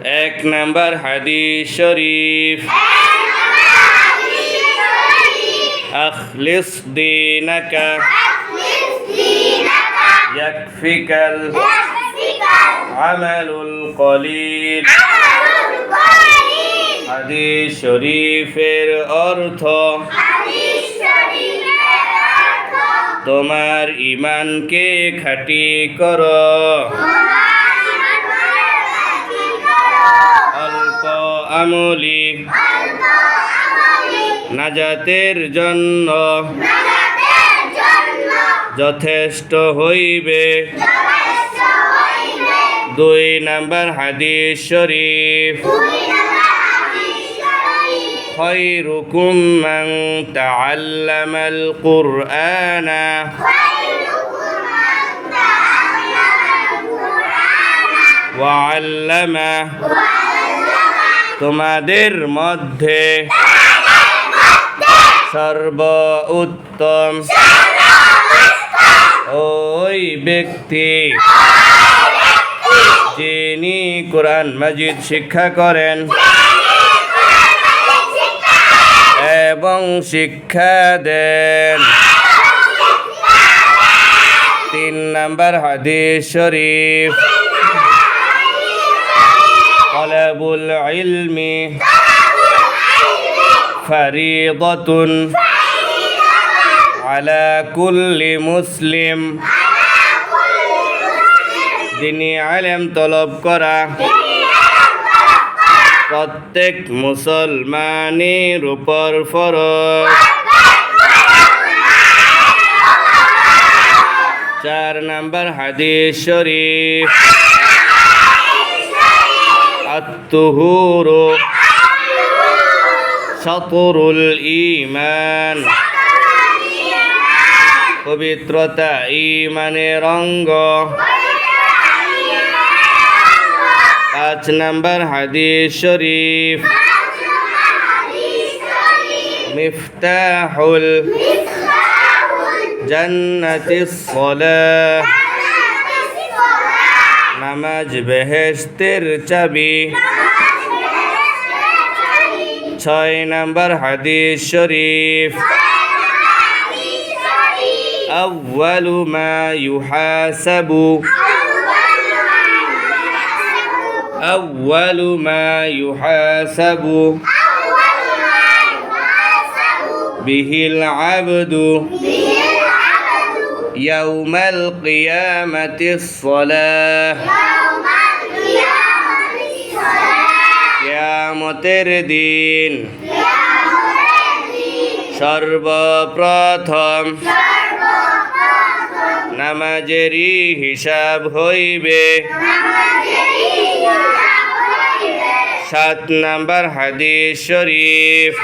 এক নাম্বার হাদিস শরীফ আখলিস দীনাকা ইয়াকফিকাল আমালুল কলিল। হাদিস শরীফের অর্থ তোমার ঈমানকে খাঁটি করো, অল্প আমলি নাজাতের জন্য যথেষ্ট হইবে। দুই নাম্বার হাদিস শরীফ খায়রুকুম মান তাআল্লামাল কুরআনা ওয়া আল্লামা। তোমাদের মধ্যে সর্বোত্তম ওই ব্যক্তি যিনি কোরআন মাজিদ শিক্ষা করেন এবং শিক্ষা দেন। তিন নাম্বার হাদিস শরীফ তালাবুল ইলমি ফারিদাতুন আলা কুল্লি মুসলিম। দ্বীনি ইলম তলব করা প্রত্যেক মুসলমানের উপর ফরজ। চার নাম্বার হাদিস শরীফ আত-তুহুরু শাতরুল ঈমান। পবিত্রতা ঈমানের অঙ্গ। পাঁচ নাম্বার হাদিস শরীফ মিফতাহুল জান্নাতিস সালাহ। নামাজ বেহেশতের চাবি। ছয় নাম্বার হাদিস শরীফ আউয়ালু মা ইউহাসাবু أول ما يحاسب به العبد يوم القيامة الصلاة। কিয়ামতের দিন সর্বপ্রথম নামাজেরই হিসাব হইবে। সাত নাম্বার হাদিস শরীফ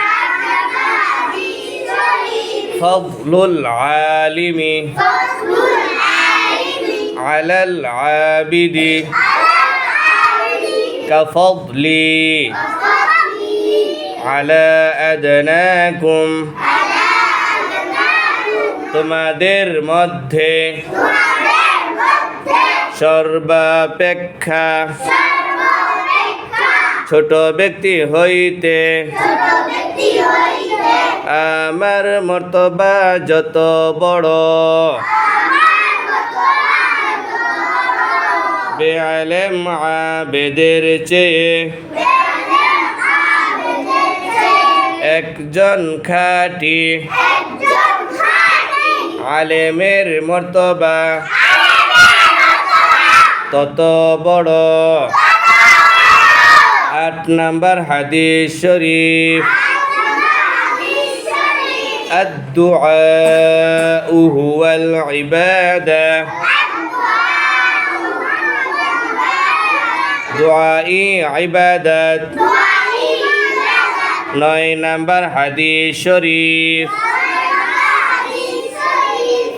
ফাদলুল আলিমি আলাল আবিদি কাফদলি আলা আদনাকুম। তোমাদের মধ্যে সর্বাপেক্ষা ছোট ব্যক্তি হইতে আমার মর্তবা যত বড়। বেআলেম আবেদের চেয়ে একজন খাঁটি আলেমের মর্তবা তত বড়। আট নাম্বার হাদিস শরীফ আদ-দুআউ হুয়াল ইবাদা। দুআই ইবাদত। নয় নাম্বার হাদিস শরীফ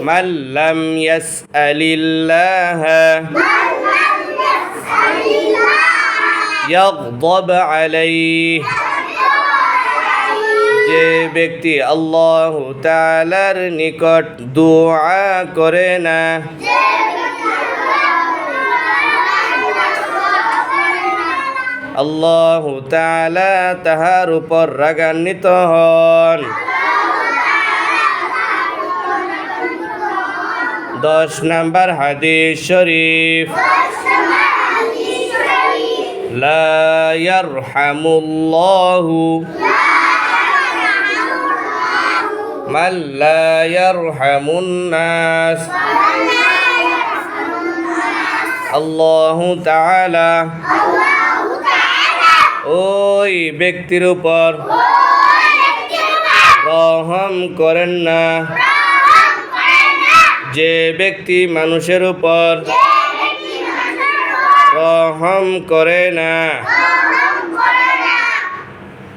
মান লাম ইয়াসআলিল্লাহ ইয়াগদাব আলাইহি। যে ব্যক্তি আল্লাহ তাআলার নিকট দোয়া করে না আল্লাহু তাআলা তাহার উপর রাগান্বিত হন। 10 নাম্বার হাদিস শরীফ, লা ইয়ারহামুল্লাহু মান লা ইয়ারহামুন নাস। আল্লাহু তাআলা ওই ব্যক্তির উপর রহম করেন না যে ব্যক্তি মানুষের উপর রহম করে না।